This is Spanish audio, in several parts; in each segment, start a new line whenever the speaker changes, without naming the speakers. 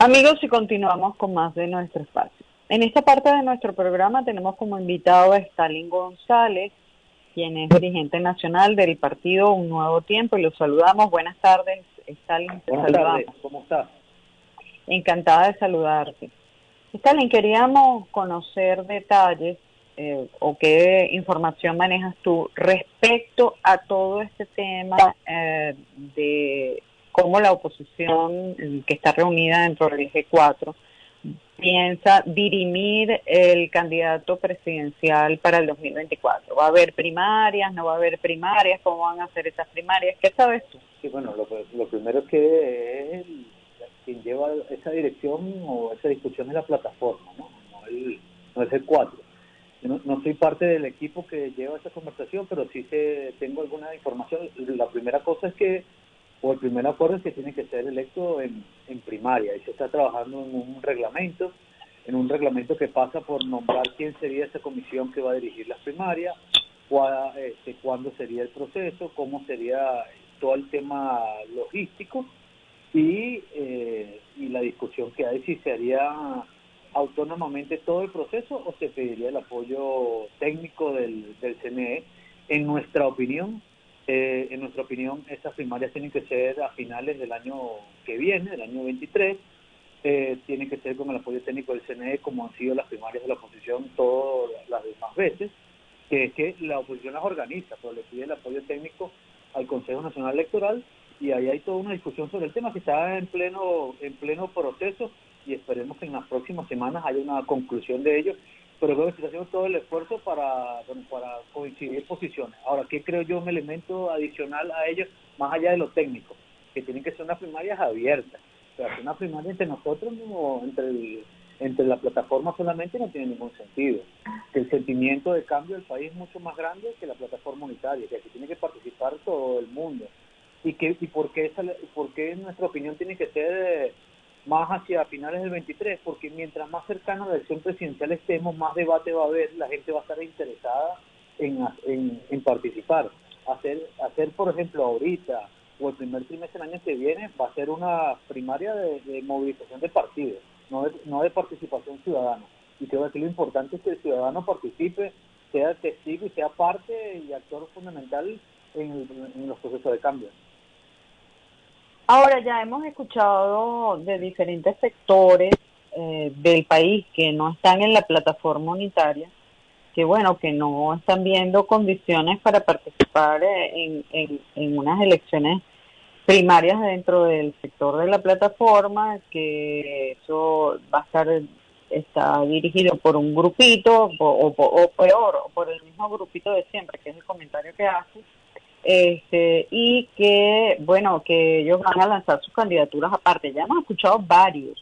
Amigos, y continuamos con más de nuestro espacio. En esta parte de nuestro programa tenemos como invitado a Stalin González, quien es dirigente nacional del partido Un Nuevo Tiempo, y lo saludamos. Buenas tardes, Stalin.
Buenas tardes, ¿cómo estás?
Encantada de saludarte. Stalin, queríamos conocer detalles o qué información manejas tú respecto a todo este tema de cómo la oposición que está reunida dentro del G4 piensa dirimir el candidato presidencial para el 2024. ¿Va a haber primarias? ¿No va a haber primarias? ¿Cómo van a ser esas primarias? ¿Qué sabes tú?
Sí, bueno, lo primero es que es quien lleva esa dirección o esa discusión es la plataforma, no es el 4. Yo no soy parte del equipo que lleva esa conversación, pero sí tengo alguna información. La primera cosa es que, o el primer acuerdo es que tiene que ser electo en primaria, y se está trabajando en un reglamento que pasa por nombrar quién sería esa comisión que va a dirigir las primarias, cuándo sería el proceso, cómo sería todo el tema logístico y la discusión que hay si se haría autónomamente todo el proceso o se pediría el apoyo técnico del CNE. En nuestra opinión, esas primarias tienen que ser a finales del año que viene, del año 23. Tienen que ser con el apoyo técnico del CNE, como han sido las primarias de la oposición todas las demás veces, que es que la oposición las organiza, pero le pide el apoyo técnico al Consejo Nacional Electoral, y ahí hay toda una discusión sobre el tema que está en pleno proceso, y esperemos que en las próximas semanas haya una conclusión de ello, pero creo que se está haciendo todo el esfuerzo para coincidir posiciones. Ahora, ¿qué creo yo un elemento adicional a ello, más allá de lo técnico? Que tienen que ser unas primarias abiertas. O sea, una primaria entre nosotros, entre la plataforma solamente, no tiene ningún sentido. Que el sentimiento de cambio del país es mucho más grande que la plataforma unitaria, que aquí tiene que participar todo el mundo. ¿Y por qué en nuestra opinión tiene que ser más hacia finales del 23? Porque mientras más cercano a la elección presidencial estemos, más debate va a haber, la gente va a estar interesada en participar. Hacer, por ejemplo, ahorita o el primer trimestre del año que viene, va a ser una primaria de movilización de partidos, no de participación ciudadana. Y creo que lo importante es que el ciudadano participe, sea testigo y sea parte y actor fundamental en los procesos de cambio.
Ahora, ya hemos escuchado de diferentes sectores del país que no están en la plataforma unitaria, que bueno, que no están viendo condiciones para participar en unas elecciones primarias dentro del sector de la plataforma, que eso está dirigido por un grupito, o peor, o por el mismo grupito de siempre, que es el comentario que hace, y que, bueno, que ellos van a lanzar sus candidaturas aparte. Ya hemos escuchado varios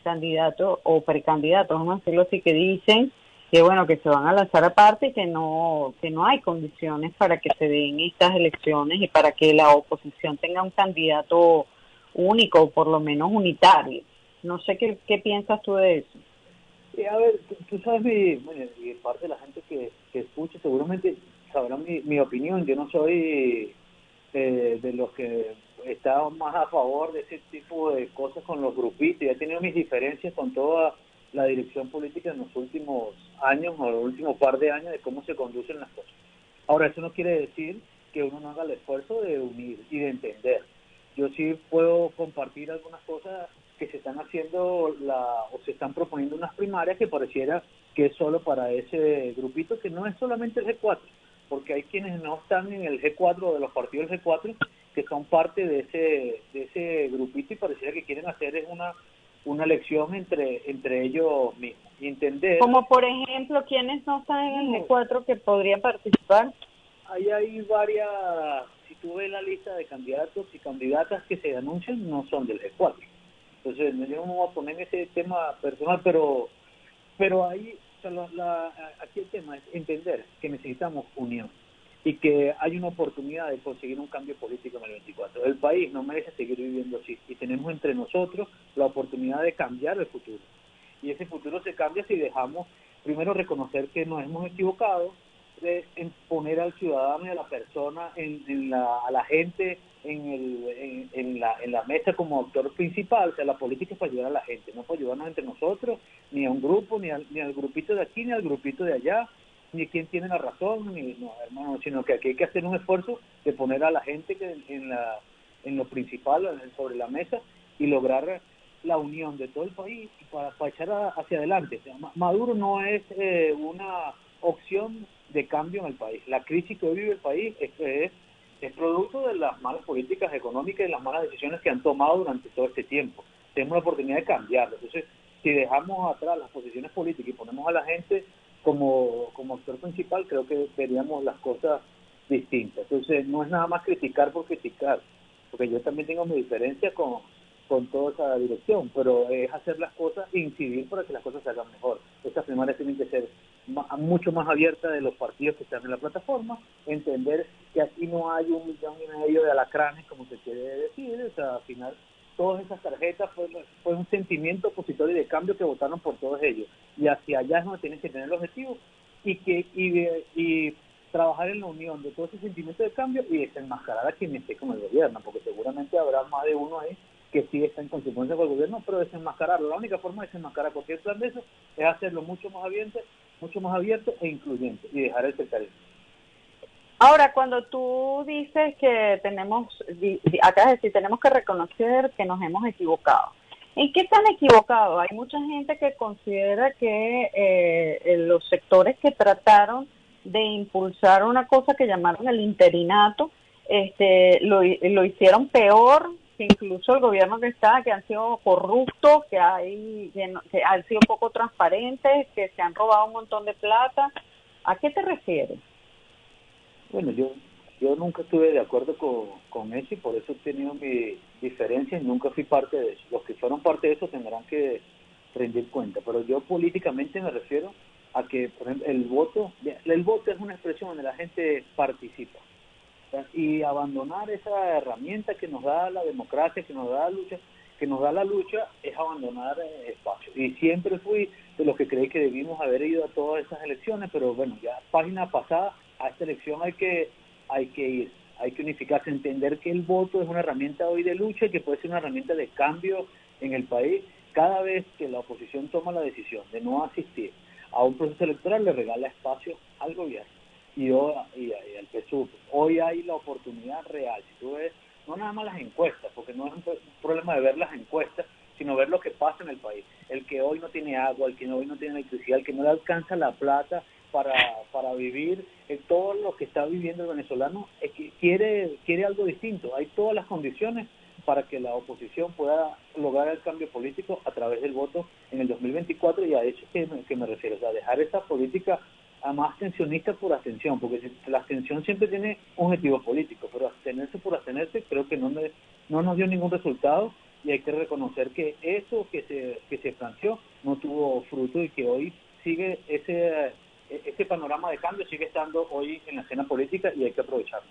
candidatos o precandidatos, vamos a decirlo así, que dicen que bueno, que se van a lanzar aparte y que no hay condiciones para que se den estas elecciones y para que la oposición tenga un candidato único o por lo menos unitario. No sé qué piensas tú de eso.
A ver, tú sabes, y parte de la gente que escucha seguramente sabrá mi opinión. Yo no soy de los que está más a favor de ese tipo de cosas con los grupitos. Ya he tenido mis diferencias con toda la dirección política en los últimos años o los últimos par de años de cómo se conducen las cosas. Ahora, eso no quiere decir que uno no haga el esfuerzo de unir y de entender. Yo sí puedo compartir algunas cosas que se están haciendo o se están proponiendo unas primarias que pareciera que es solo para ese grupito, que no es solamente el G4, porque hay quienes no están en el G4 o de los partidos del G4 que son parte de ese grupito y pareciera que quieren hacer una elección entre ellos mismos y entender.
Como por ejemplo, ¿quiénes no están en el G4 que podrían participar?
Ahí hay varias, si tú ves la lista de candidatos y candidatas que se anuncian, no son del G4. Entonces, yo no me voy a poner en ese tema personal, pero ahí, o sea, aquí el tema es entender que necesitamos unión y que hay una oportunidad de conseguir un cambio político en el 24. El país no merece seguir viviendo así y tenemos entre nosotros la oportunidad de cambiar el futuro. Y ese futuro se cambia si dejamos primero reconocer que nos hemos equivocado, en poner al ciudadano y a la persona, a la gente en la mesa como actor principal. O sea, la política es para ayudar a la gente, no para ayudarnos entre nosotros, ni a un grupo, ni al grupito de aquí, ni al grupito de allá, ni quién tiene la razón, no, hermano, sino que aquí hay que hacer un esfuerzo de poner a la gente en lo principal, sobre la mesa, y lograr la unión de todo el país para echar hacia adelante. O sea, Maduro no es una opción de cambio en el país. La crisis que hoy vive el país es producto de las malas políticas económicas y las malas decisiones que han tomado durante todo este tiempo. Tenemos la oportunidad de cambiarlo. Entonces, si dejamos atrás las posiciones políticas y ponemos a la gente como actor principal, creo que veríamos las cosas distintas. Entonces, no es nada más criticar por criticar, porque yo también tengo mi diferencia con toda esa dirección, pero es hacer las cosas e incidir para que las cosas se hagan mejor. Estas primarias tienen que ser mucho más abiertas de los partidos que están en la plataforma, entender que aquí no hay 1,5 millones de alacranes, como se quiere decir. O sea, al final todas esas tarjetas fue un sentimiento opositor y de cambio que votaron por todos ellos, y hacia allá es donde tienen que tener el objetivo y trabajar en la unión de todo ese sentimiento de cambio y desenmascarar a quien esté con el gobierno, porque seguramente habrá más de uno ahí que sí está en consecuencia con el gobierno, pero desenmascararlo. La única forma de desenmascarar cualquier plan de eso es hacerlo mucho más abierto e incluyente, y dejar el sectarismo.
Ahora, cuando tú dices que acá de decir, tenemos que reconocer que nos hemos equivocado. ¿En qué están equivocados? Hay mucha gente que considera que los sectores que trataron de impulsar una cosa que llamaron el interinato, lo hicieron peor que incluso el gobierno que está, que han sido corruptos, que han sido poco transparentes, que se han robado un montón de plata. ¿A qué te refieres?
Bueno, yo nunca estuve de acuerdo con eso, y por eso he tenido mis diferencias, nunca fui parte de eso. Los que fueron parte de eso tendrán que rendir cuenta, pero yo políticamente me refiero a que, por ejemplo, el voto es una expresión donde la gente participa, ¿verdad? Y abandonar esa herramienta que nos da la democracia, que nos da la lucha, es abandonar espacio. Y siempre fui de los que creí que debimos haber ido a todas esas elecciones, pero bueno, ya página pasada. A esta elección hay que ir, hay que unificarse, entender que el voto es una herramienta hoy de lucha y que puede ser una herramienta de cambio en el país. Cada vez que la oposición toma la decisión de no asistir a un proceso electoral, le regala espacio al gobierno y al PSUV. Hoy hay la oportunidad real. Si tú ves, no nada más las encuestas, porque no es un problema de ver las encuestas, sino ver lo que pasa en el país. El que hoy no tiene agua, el que hoy no tiene electricidad, el que no le alcanza la plata para vivir, todo lo que está viviendo el venezolano, es que quiere algo distinto. Hay todas las condiciones para que la oposición pueda lograr el cambio político a través del voto en el 2024, y a eso es que me refiero. O sea, dejar esa política a más abstencionista por abstención, porque la abstención siempre tiene un objetivo político, pero abstenerse por abstenerse creo que no nos dio ningún resultado, y hay que reconocer que eso que se planteó no tuvo fruto, y que hoy sigue ese panorama de cambio sigue estando hoy en la escena política, y hay que aprovecharlo.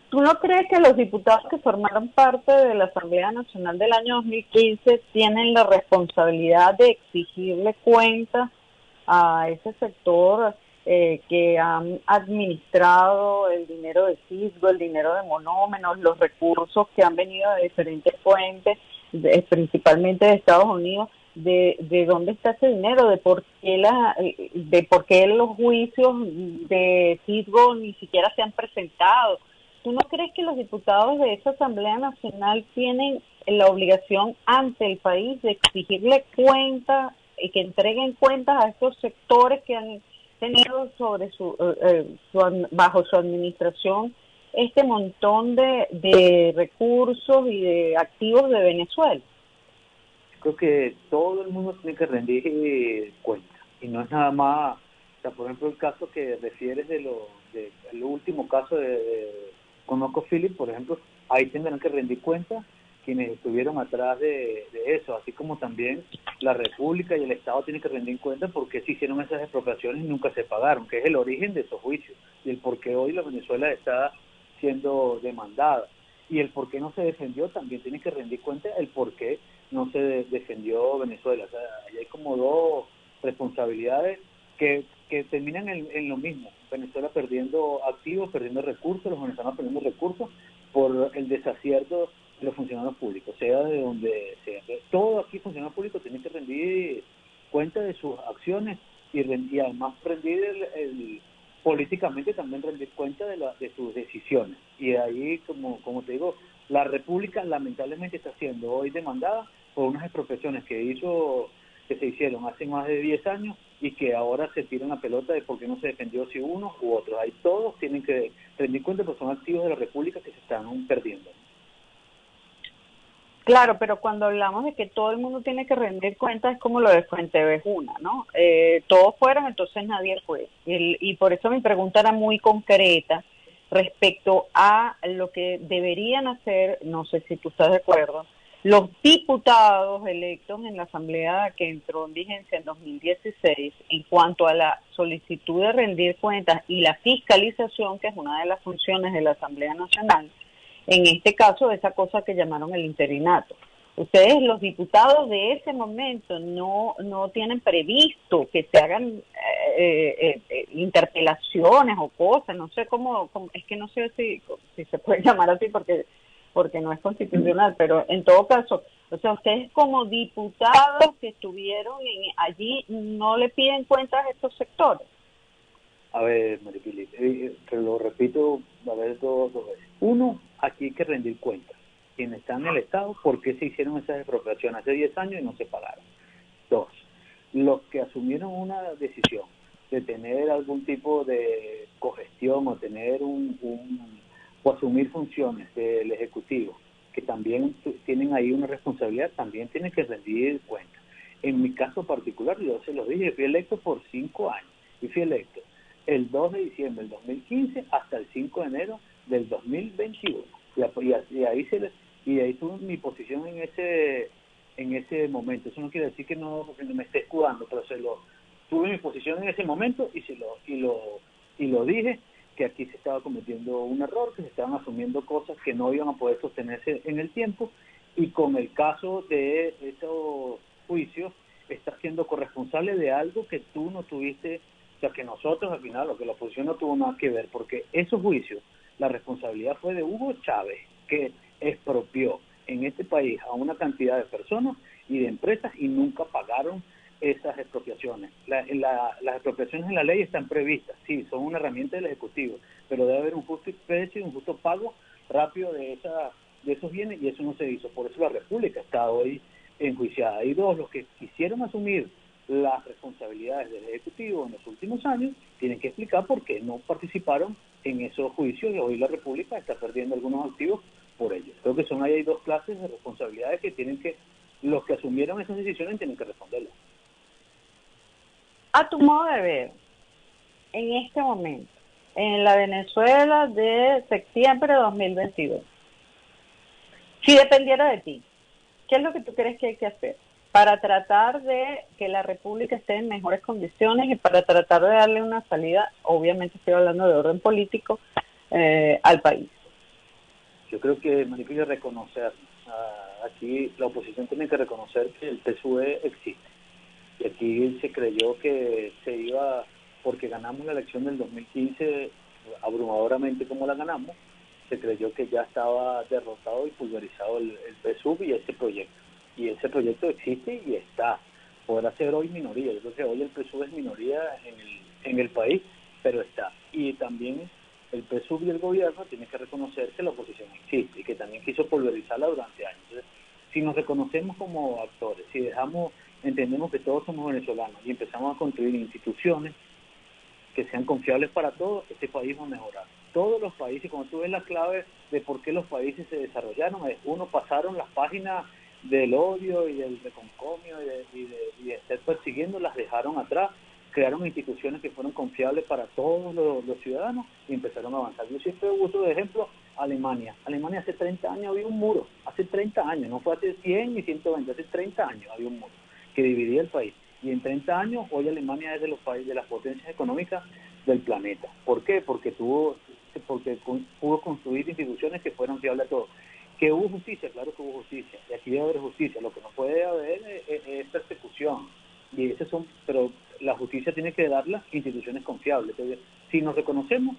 ¿Tú no crees que los diputados que formaron parte de la Asamblea Nacional del año 2015 tienen la responsabilidad de exigirle cuentas a ese sector que han administrado el dinero de Citgo, el dinero de monómenos, los recursos que han venido de diferentes fuentes, principalmente de Estados Unidos? De dónde está ese dinero, de por qué los juicios de Citgo ni siquiera se han presentado? ¿Tú no crees que los diputados de esa Asamblea Nacional tienen la obligación ante el país de exigirle cuentas y que entreguen cuentas a estos sectores que han tenido bajo su administración este montón de recursos y de activos de Venezuela?
Creo que todo el mundo tiene que rendir cuentas, y no es nada más. O sea, por ejemplo, el caso que refieres del último caso de ConocoPhillips, por ejemplo, ahí tendrán que rendir cuentas quienes estuvieron atrás de eso, así como también la República y el Estado tienen que rendir cuentas porque se hicieron esas expropiaciones y nunca se pagaron, que es el origen de esos juicios, y el por qué hoy la Venezuela está siendo demandada, y el por qué no se defendió. También tiene que rendir cuenta el por qué no se defendió Venezuela. O sea, ahí hay como dos responsabilidades que terminan en lo mismo. Venezuela perdiendo activos, perdiendo recursos, los venezolanos perdiendo recursos por el desacierto de los funcionarios públicos, sea de donde sea. Todo aquí funcionario público tiene que rendir cuenta de sus acciones y además rendir políticamente también rendir cuenta de sus decisiones. Y ahí, como te digo, la República lamentablemente está siendo hoy demandada por unas expropiaciones que se hicieron hace más de 10 años y que ahora se tiran la pelota de por qué no se defendió si uno u otro. Ahí todos tienen que rendir cuenta porque son activos de la República que se están perdiendo.
Claro, pero cuando hablamos de que todo el mundo tiene que rendir cuentas es como lo de Fuentevejuna, ¿no? Todos fueron, entonces nadie fue. Y por eso mi pregunta era muy concreta respecto a lo que deberían hacer, no sé si tú estás de acuerdo, los diputados electos en la Asamblea que entró en vigencia en 2016 en cuanto a la solicitud de rendir cuentas y la fiscalización, que es una de las funciones de la Asamblea Nacional, en este caso esa cosa que llamaron el interinato. Ustedes, los diputados de ese momento, no tienen previsto que se hagan interpelaciones o cosas, no sé cómo, es que no sé si se puede llamar así porque no es constitucional, pero en todo caso, o sea, ustedes como diputados que estuvieron allí, ¿no le piden cuentas a estos sectores?
A ver, Maripili, te lo repito, a ver dos veces. Uno, aquí hay que rendir cuentas. Quienes están en el Estado, ¿por qué se hicieron esas expropiaciones hace 10 años y no se pagaron? Dos, los que asumieron una decisión de tener algún tipo de cogestión o tener o asumir funciones del Ejecutivo, que también tienen ahí una responsabilidad, también tienen que rendir cuentas. En mi caso particular, yo se los dije, fui electo por 5 años y fui electo el 2 de diciembre del 2015 hasta el 5 de enero del 2021. Y ahí tuve mi posición en ese momento. Eso no quiere decir que no me esté escudando, pero tuve mi posición en ese momento y lo dije, que aquí se estaba cometiendo un error, que se estaban asumiendo cosas que no iban a poder sostenerse en el tiempo, y con el caso de esos juicios, estás siendo corresponsable de algo que tú no tuviste. O sea, que nosotros al final, lo que la oposición no tuvo nada que ver, porque esos juicios, la responsabilidad fue de Hugo Chávez, que expropió en este país a una cantidad de personas y de empresas y nunca pagaron esas expropiaciones. Las expropiaciones en la ley están previstas, sí, son una herramienta del Ejecutivo, pero debe haber un justo precio y un justo pago rápido de esos bienes, y eso no se hizo. Por eso la República está hoy enjuiciada. Y dos, los que quisieron asumir las responsabilidades del Ejecutivo en los últimos años tienen que explicar por qué no participaron en esos juicios, y hoy la República está perdiendo algunos activos por ello. Creo que ahí hay dos clases de responsabilidades los que asumieron esas decisiones tienen que responderlas.
A tu modo de ver, en este momento, en la Venezuela de septiembre de 2022, si dependiera de ti, ¿qué es lo que tú crees que hay que hacer para tratar de que la República esté en mejores condiciones y para tratar de darle una salida, obviamente estoy hablando de orden político, al país?
Yo creo que hay reconocer, aquí la oposición tiene que reconocer que el PSUV existe. Y aquí se creyó que se iba, porque ganamos la elección del 2015 abrumadoramente como la ganamos, se creyó que ya estaba derrotado y pulverizado el PSUV y ese proyecto. Y ese proyecto existe y está. Podrá ser hoy minoría. Yo creo que hoy el PSUV es minoría en el país, pero está. Y también el PSUV y el gobierno tienen que reconocer que la oposición existe y que también quiso pulverizarla durante años. Entonces, si nos reconocemos como actores, si entendemos que todos somos venezolanos y empezamos a construir instituciones que sean confiables para todos, este país va a mejorar. Todos los países, como tú ves la clave de por qué los países se desarrollaron, pasaron las páginas del odio y del reconcomio y de estar persiguiendo, las dejaron atrás, crearon instituciones que fueron confiables para todos los ciudadanos y empezaron a avanzar. Yo siempre uso de ejemplo Alemania. Alemania hace 30 años había un muro, hace 30 años, no fue hace 100 ni 120, hace 30 años había un muro que dividía el país. Y en 30 años, hoy Alemania es de los países, de las potencias económicas del planeta. ¿Por qué? Porque pudo construir instituciones que fueron fiables a todos. ¿Que hubo justicia? Claro que hubo justicia. Y aquí debe haber justicia. Lo que no puede haber es persecución. Y esos son, pero la justicia tiene que darlas instituciones confiables. Entonces, si nos reconocemos,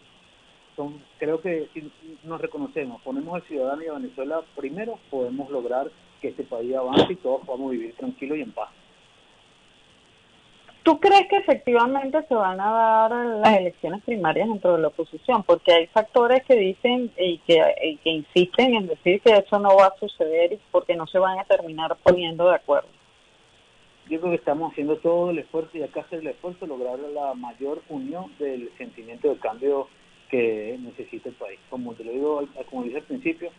creo que si nos reconocemos, ponemos al ciudadano y a Venezuela primero, podemos lograr que este país avance y todos podamos vivir tranquilos y en paz.
¿Tú crees que efectivamente se van a dar las elecciones primarias dentro de la oposición? Porque hay factores que dicen y que insisten en decir que eso no va a suceder porque no se van a terminar poniendo de acuerdo.
Yo creo que estamos haciendo todo el esfuerzo y acá hacer el esfuerzo de lograr la mayor unión del sentimiento de cambio que necesita el país. Como te lo digo, como dije al principio,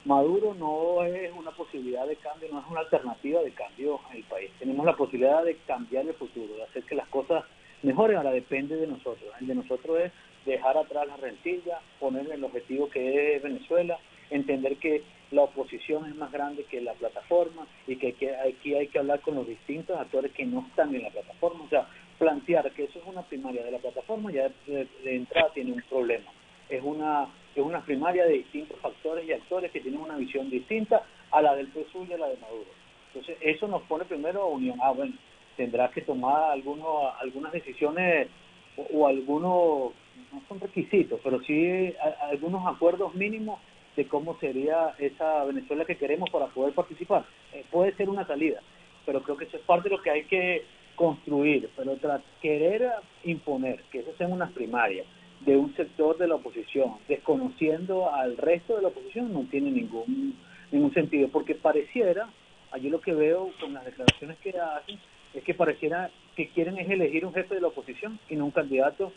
Maduro no es una posibilidad de cambio, no es una alternativa de cambio en el país. Tenemos la posibilidad de cambiar el futuro, de hacer que las cosas mejoren. Ahora depende de nosotros. El de nosotros es dejar atrás la rencilla, poner el objetivo que es Venezuela, entender que la oposición es más grande que la plataforma y que aquí hay que hablar con los distintos actores que no están en la plataforma. O sea, plantear que eso es una primaria de la plataforma ya de entrada tiene un problema. Es una primaria de distintos factores y actores que tienen una visión distinta a la del PSUV y a la de Maduro. Entonces, eso nos pone primero a unión. Bueno, tendrás que tomar algunas decisiones o algunos, no son requisitos, pero sí algunos acuerdos mínimos de cómo sería esa Venezuela que queremos para poder participar. Puede ser una salida, pero creo que eso es parte de lo que hay que construir, pero querer imponer que eso sean unas primarias de un sector de la oposición, desconociendo al resto de la oposición, no tiene ningún sentido, porque pareciera, yo lo que veo con las declaraciones que hacen, es que pareciera que quieren es elegir un jefe de la oposición y no un candidato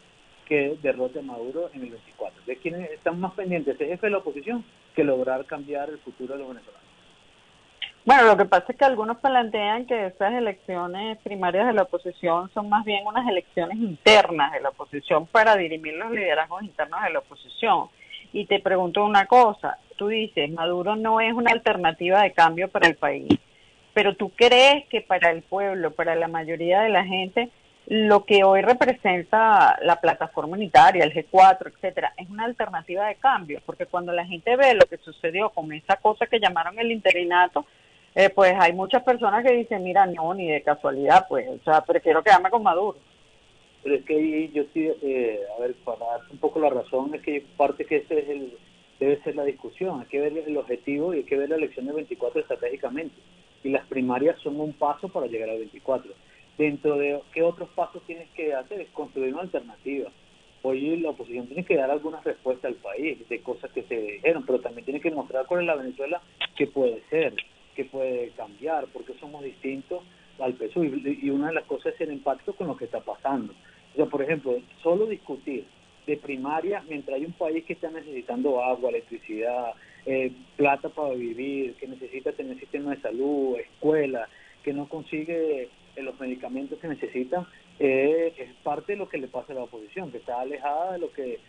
que derrote a Maduro en el 24. De quienes están más pendientes de jefe de la oposición que lograr cambiar el futuro de los venezolanos.
Bueno, lo que pasa es que algunos plantean que esas elecciones primarias de la oposición son más bien unas elecciones internas de la oposición para dirimir los liderazgos internos de la oposición. Y te pregunto una cosa, tú dices, Maduro no es una alternativa de cambio para el país, pero ¿tú crees que para el pueblo, para la mayoría de la gente, lo que hoy representa la plataforma unitaria, el G4, etcétera, es una alternativa de cambio? Porque cuando la gente ve lo que sucedió con esa cosa que llamaron el interinato, pues hay muchas personas que dicen, mira, no, ni de casualidad, pues, o sea, prefiero quedarme con Maduro.
Pero es que ahí yo sí, a ver, para dar un poco la razón, es que parte que ese es debe ser la discusión, hay que ver el objetivo y hay que ver la elección del 24 estratégicamente. Y las primarias son un paso para llegar al 24. Dentro de qué otros pasos tienes que hacer es construir una alternativa. Hoy la oposición tiene que dar algunas respuestas al país de cosas que se dijeron, pero también tiene que mostrar cuál es la Venezuela que puede ser, que puede cambiar, porque somos distintos al PSUV. Y una de las cosas es el impacto con lo que está pasando. O sea, por ejemplo, solo discutir de primaria mientras hay un país que está necesitando agua, electricidad, plata para vivir, que necesita tener sistema de salud, escuela, que no consigue los medicamentos que necesita, es parte de lo que le pasa a la oposición, que está alejada de lo que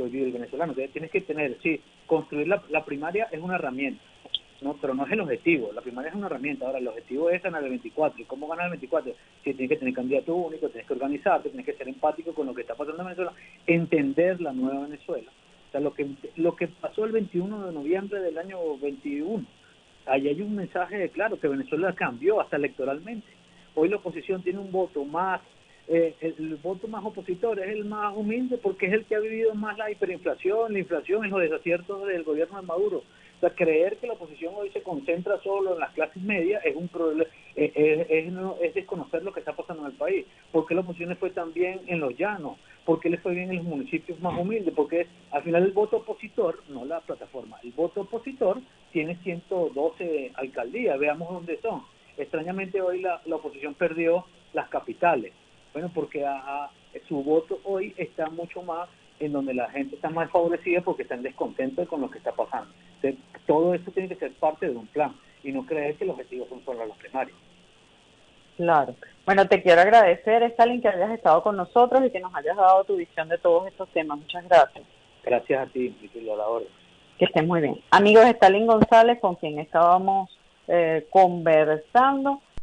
vive el venezolano. Entonces tienes que tener, sí, construir la primaria es una herramienta, no, pero no es el objetivo. La primaria es una herramienta. Ahora el objetivo es ganar el 24. ¿Y cómo ganar el 24? Si tienes que tener candidato único, tienes que organizarte, tienes que ser empático con lo que está pasando en Venezuela, entender la nueva Venezuela. O sea, lo que pasó el 21 de noviembre del año 21, ahí hay un mensaje claro que Venezuela cambió hasta electoralmente. Hoy la oposición tiene un voto más, el voto más opositor es el más humilde porque es el que ha vivido más la hiperinflación, la inflación y los desaciertos del gobierno de Maduro. O sea, creer que la oposición hoy se concentra solo en las clases medias es un problema, es desconocer lo que está pasando en el país. ¿Por qué la oposición le fue tan bien en los llanos? ¿Por qué le fue bien en los municipios más humildes? Porque al final el voto opositor, no la plataforma, el voto opositor tiene 112 alcaldías, veamos dónde son. Extrañamente hoy la oposición perdió las capitales. Bueno, porque su voto hoy está mucho más en donde la gente está más favorecida porque están descontentos con lo que está pasando. Entonces, todo esto tiene que ser parte de un plan y no creer que los objetivos son solo los primarios.
Claro. Bueno, te quiero agradecer, Stalin, que hayas estado con nosotros y que nos hayas dado tu visión de todos estos temas. Muchas gracias.
Gracias a ti, Priscila, a la orden.
Que estés muy bien. Amigos, Stalin González, con quien estábamos conversando